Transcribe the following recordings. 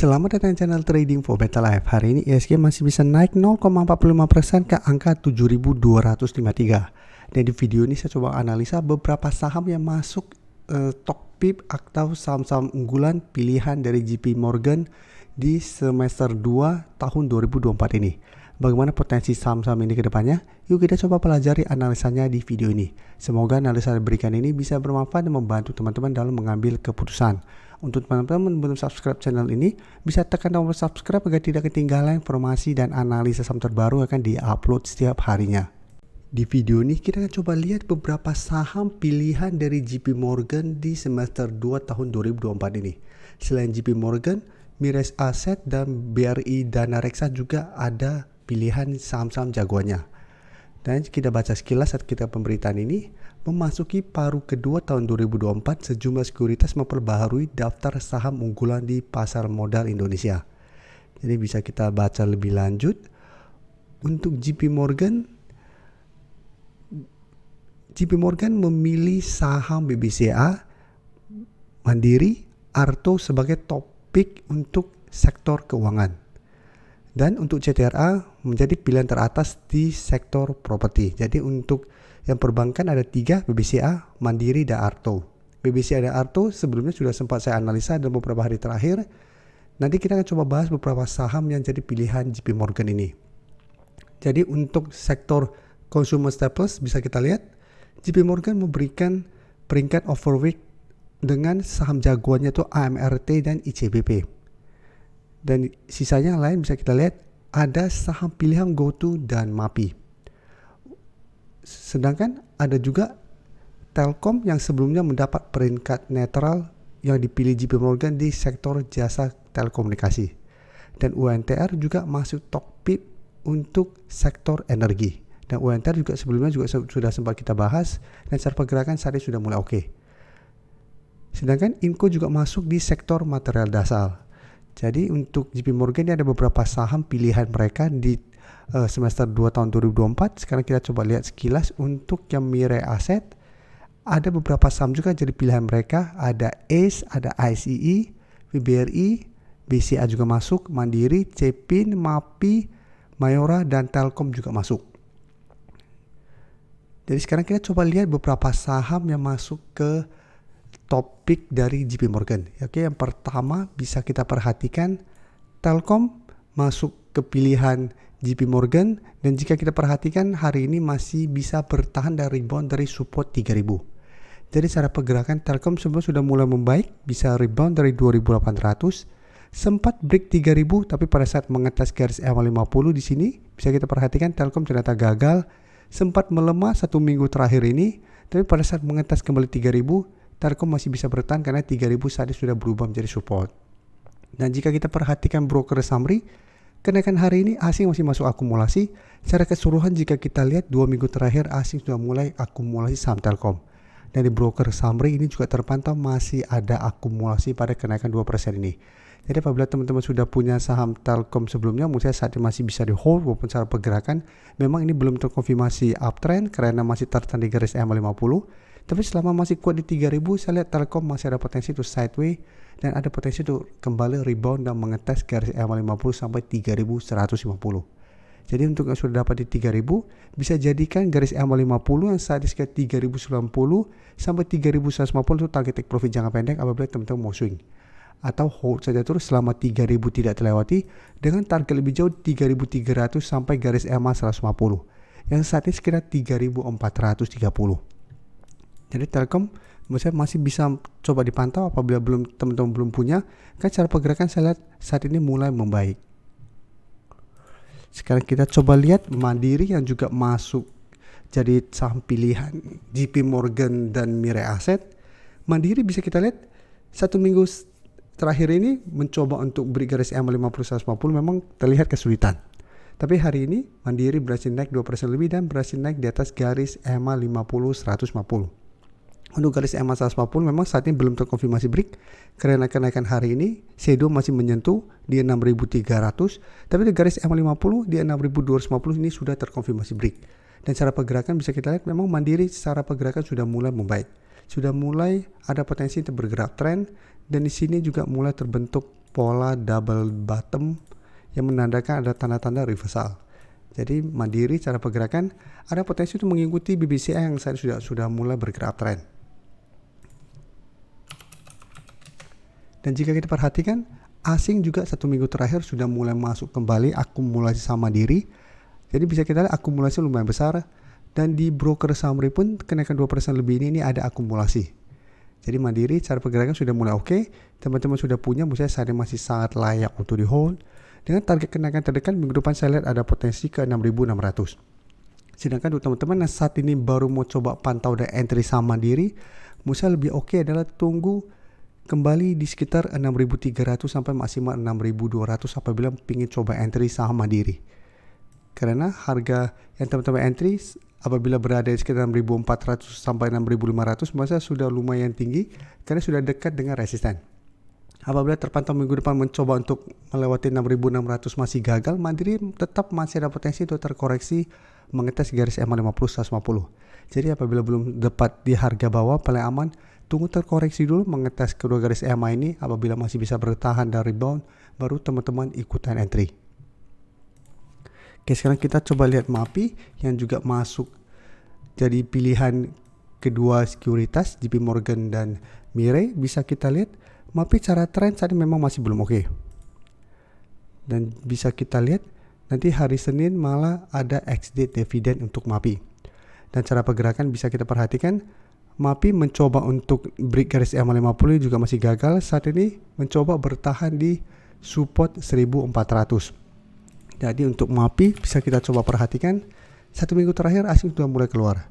Selamat datang di channel Trading for Better Life. Hari ini ISG masih bisa naik 0,45% ke angka 7.253. Dan di video ini saya coba analisa beberapa saham yang masuk top pip atau saham-saham unggulan pilihan dari JP Morgan di semester 2 tahun 2024 ini. Bagaimana potensi saham-saham ini ke depannya? Yuk kita coba pelajari analisanya di video ini. Semoga analisa yang diberikan ini bisa bermanfaat dan membantu teman-teman dalam mengambil keputusan. Untuk teman-teman belum subscribe channel ini, bisa tekan tombol subscribe agar tidak ketinggalan informasi dan analisa saham terbaru yang akan di-upload setiap harinya. Di video ini kita akan coba lihat beberapa saham pilihan dari JP Morgan di semester 2 tahun 2024 ini. Selain JP Morgan, Mirae Asset dan BRI Dana Reksa juga ada pilihan saham-saham jagoannya. Dan kita baca sekilas saat kita pemberitaan ini, memasuki paruh kedua tahun 2024, sejumlah sekuritas memperbaharui daftar saham unggulan di pasar modal Indonesia. Jadi bisa kita baca lebih lanjut. Untuk JP Morgan memilih saham BBCA, Mandiri, Arto sebagai topik untuk sektor keuangan. Dan untuk CTRA menjadi pilihan teratas di sektor properti. Jadi untuk yang perbankan ada 3, BBCA, Mandiri, dan Arto. BBCA dan Arto sebelumnya sudah sempat saya analisa dalam beberapa hari terakhir. Nanti kita akan coba bahas beberapa saham yang jadi pilihan JP Morgan ini. Jadi untuk sektor consumer staples bisa kita lihat, JP Morgan memberikan peringkat overweight dengan saham jagoannya itu AMRT dan ICBP. Dan sisanya yang lain bisa kita lihat ada saham pilihan GoTo dan MAPI. Sedangkan ada juga Telkom yang sebelumnya mendapat peringkat netral yang dipilih JP Morgan di sektor jasa telekomunikasi. Dan UNTR juga masuk top pip untuk sektor energi. Dan UNTR juga sebelumnya juga sudah sempat kita bahas dan secara pergerakan saat ini sudah mulai oke. Sedangkan Inco juga masuk di sektor material dasar. Jadi untuk JP Morgan ini ada beberapa saham pilihan mereka di semester 2 tahun 2024. Sekarang kita coba lihat sekilas. Untuk yang Mirae Asset ada beberapa saham juga jadi pilihan mereka. Ada ACE, ada ICE, BBRI, BCA juga masuk, Mandiri, Cepin, MAPI, Mayora, dan Telkom juga masuk. Jadi sekarang kita coba lihat beberapa saham yang masuk ke topik dari JP Morgan. Oke, yang pertama bisa kita perhatikan Telkom masuk ke pilihan JP Morgan, dan jika kita perhatikan hari ini masih bisa bertahan dari rebound dari support 3000. Jadi secara pergerakan Telkom sebelumnya sudah mulai membaik, bisa rebound dari 2800, sempat break 3000 tapi pada saat mengetes garis EMA 50 di sini bisa kita perhatikan Telkom ternyata gagal, sempat melemah 1 minggu terakhir ini, tapi pada saat mengetes kembali 3000 Telkom masih bisa bertahan karena 3000 saat ini sudah berubah menjadi support. Dan jika kita perhatikan broker summary, kenaikan hari ini asing masih masuk akumulasi. Secara keseluruhan jika kita lihat 2 minggu terakhir asing sudah mulai akumulasi saham Telkom. Dan di broker summary ini juga terpantau masih ada akumulasi pada kenaikan 2% ini. Jadi apabila teman-teman sudah punya saham Telkom sebelumnya, menurut saya saat ini masih bisa di hold walaupun secara pergerakan memang ini belum terkonfirmasi uptrend karena masih tertahan di garis EMA 50. Tapi selama masih kuat di 3000, saya lihat Telkom masih ada potensi untuk sideways dan ada potensi untuk kembali rebound dan mengetes garis EMA 50 sampai 3150. Jadi untuk yang sudah dapat di 3000, bisa jadikan garis EMA 50 yang saat ini sekitar 3090 sampai 3150 itu target take profit jangka pendek apabila teman-teman mau swing. Atau hold saja terus selama 3000 tidak terlewati dengan target lebih jauh 3300 sampai garis EMA 150 yang saat ini sekitar 3430. Jadi Telkom menurut saya masih bisa coba dipantau apabila teman-teman belum punya, kan cara pergerakan saya lihat saat ini mulai membaik. Sekarang kita coba lihat Mandiri yang juga masuk jadi saham pilihan JP Morgan dan Mirae Asset. Mandiri bisa kita lihat 1 minggu terakhir ini mencoba untuk beri garis EMA 50-150 memang terlihat kesulitan. Tapi hari ini Mandiri berhasil naik 2% lebih dan berhasil naik di atas garis EMA 50-150. Untuk garis EMA 150 memang saat ini belum terkonfirmasi break karena kenaikan hari ini shadow masih menyentuh di 6.300, tapi di garis EMA 50 di 6.250 ini sudah terkonfirmasi break. Dan secara pergerakan bisa kita lihat memang Mandiri secara pergerakan sudah mulai membaik. Sudah mulai ada potensi untuk bergerak tren dan di sini juga mulai terbentuk pola double bottom yang menandakan ada tanda-tanda reversal. Jadi mandiri cara pergerakan ada potensi untuk mengikuti BBCI yang saya sudah mulai bergerak uptrend. Dan jika kita perhatikan, asing juga 1 minggu terakhir sudah mulai masuk kembali akumulasi saham mandiri. Jadi bisa kita lihat akumulasi lumayan besar. Dan di broker Summary pun kenaikan 2% lebih ini ada akumulasi. Jadi mandiri cara pergerakan sudah mulai oke. Teman-teman sudah punya, menurut saya saat ini masih sangat layak untuk di hold. Dengan target kenaikan terdekat minggu depan saya lihat ada potensi ke 6.600. Sedangkan untuk teman-teman yang saat ini baru mau coba pantau dan entry saham mandiri, menurut saya lebih oke adalah tunggu kembali di sekitar 6.300 sampai maksimal 6.200 apabila ingin coba entry saham mandiri. Karena harga yang teman-teman entry apabila berada di sekitar 6.400 sampai 6.500 masa sudah lumayan tinggi karena sudah dekat dengan resisten. Apabila terpantau minggu depan mencoba untuk melewati 6.600 masih gagal, mandiri tetap masih ada potensi untuk terkoreksi mengetes garis EMA 50 150. Jadi apabila belum dapat di harga bawah, paling aman tunggu terkoreksi dulu mengetes kedua garis EMA ini. Apabila masih bisa bertahan dan rebound, baru teman-teman ikutan entry. Oke, sekarang kita coba lihat MAPI yang juga masuk jadi pilihan kedua sekuritas JP Morgan dan Mirae. Bisa kita lihat MAPI cara trend saat ini memang masih belum oke. Dan bisa kita lihat nanti hari Senin malah ada ex-date dividend untuk MAPI. Dan cara pergerakan bisa kita perhatikan, MAPI mencoba untuk break garis EMA 50 juga masih gagal. Saat ini mencoba bertahan di support 1400. Jadi untuk MAPI bisa kita coba perhatikan 1 minggu terakhir asing sudah mulai keluar.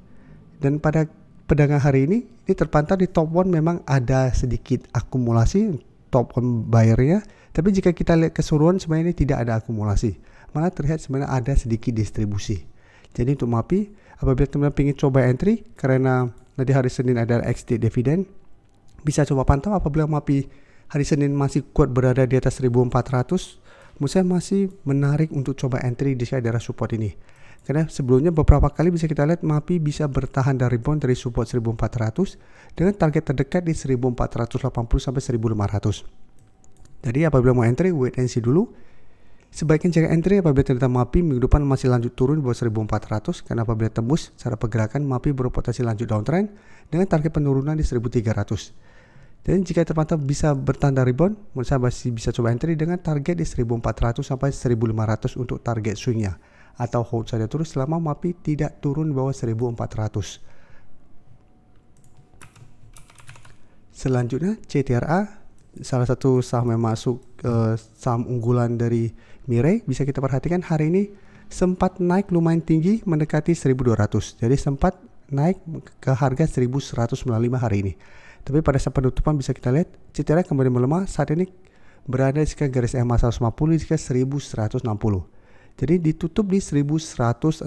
Dan pada perdagangan hari ini terpantau di top 1 memang ada sedikit akumulasi top 1 buyer-nya. Tapi jika kita lihat keseluruhan sebenarnya ini tidak ada akumulasi. Malah terlihat sebenarnya ada sedikit distribusi. Jadi untuk MAPI apabila teman-teman ingin coba entry karena nanti hari Senin ada ex-date dividend, bisa coba pantau. Apabila MAPI hari Senin masih kuat berada di atas 1400, menurut saya masih menarik untuk coba entry di daerah support ini. Karena sebelumnya beberapa kali bisa kita lihat MAPI bisa bertahan dari rebound dari support 1400 dengan target terdekat di 1480 sampai 1500. Jadi apabila mau entry, wait and see dulu. Sebaiknya jangan entry apabila ternyata MAPI minggu depan masih lanjut turun di bawah 1400, karena apabila tembus cara pergerakan MAPI berpotensi lanjut downtrend dengan target penurunan di 1300. Dan jika terpantau bisa bertahan dari rebound, menurut saya masih bisa coba entry dengan target di 1400 sampai 1500 untuk target swingnya. Atau hold saja terus selama MAPI tidak turun di bawah 1400. Selanjutnya CTRA, salah satu saham yang masuk saham unggulan dari Mirae. Bisa kita perhatikan hari ini sempat naik lumayan tinggi mendekati 1200. Jadi sempat naik ke harga 1195 hari ini. Tapi pada saat penutupan bisa kita lihat CTRA kembali melemah. Saat ini berada di sekitar garis EMA 150 di sekitar 1160. Jadi ditutup di 1165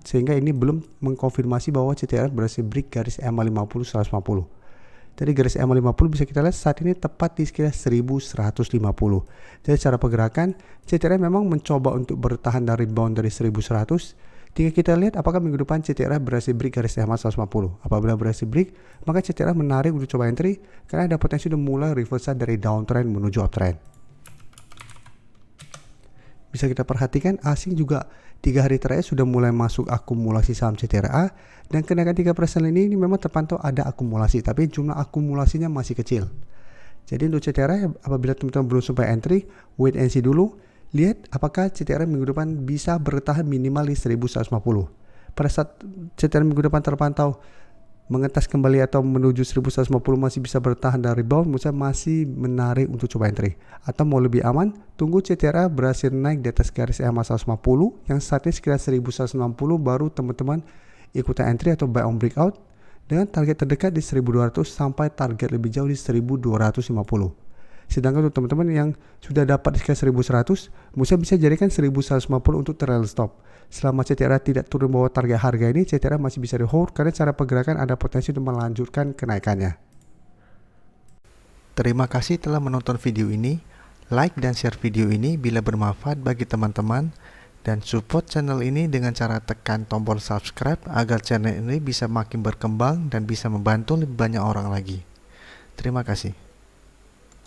sehingga ini belum mengkonfirmasi bahwa CTRA berhasil break garis EMA 50 150. Jadi garis EMA 50 bisa kita lihat saat ini tepat di sekitar 1150. Jadi cara pergerakan CTRA memang mencoba untuk bertahan dari rebound dari 1100. Tinggal kita lihat apakah minggu depan CTRA berhasil break garis EMA 150. Apabila berhasil break, maka CTRA menarik untuk coba entry karena ada potensi untuk mulai reversal dari downtrend menuju uptrend. Bisa kita perhatikan asing juga 3 hari terakhir sudah mulai masuk akumulasi saham CTRA, dan kenaikan 3% ini memang terpantau ada akumulasi, tapi jumlah akumulasinya masih kecil. Jadi untuk CTRA apabila teman-teman belum sempat entry, wait and see dulu. Lihat apakah CTRA minggu depan bisa bertahan minimal di 1150. Pada saat CTRA minggu depan terpantau mengetas kembali atau menuju 1150 masih bisa bertahan dari rebound, menurut saya masih menarik untuk coba entry. Atau mau lebih aman, tunggu CTRA berhasil naik di atas garis EMA 150 yang saat ini sekitar 1160, baru teman-teman ikutan entry atau buy on breakout dengan target terdekat di 1200 sampai target lebih jauh di 1250. Sedangkan untuk teman-teman yang sudah dapat di sekitar 1100, menurut saya bisa jadikan 1150 untuk trail stop. Selama CTRA tidak turun bawah target harga ini, CTRA masih bisa di hold karena cara pergerakan ada potensi untuk melanjutkan kenaikannya. Terima kasih telah menonton video ini. Like dan share video ini bila bermanfaat bagi teman-teman, dan support channel ini dengan cara tekan tombol subscribe agar channel ini bisa makin berkembang dan bisa membantu lebih banyak orang lagi. Terima kasih.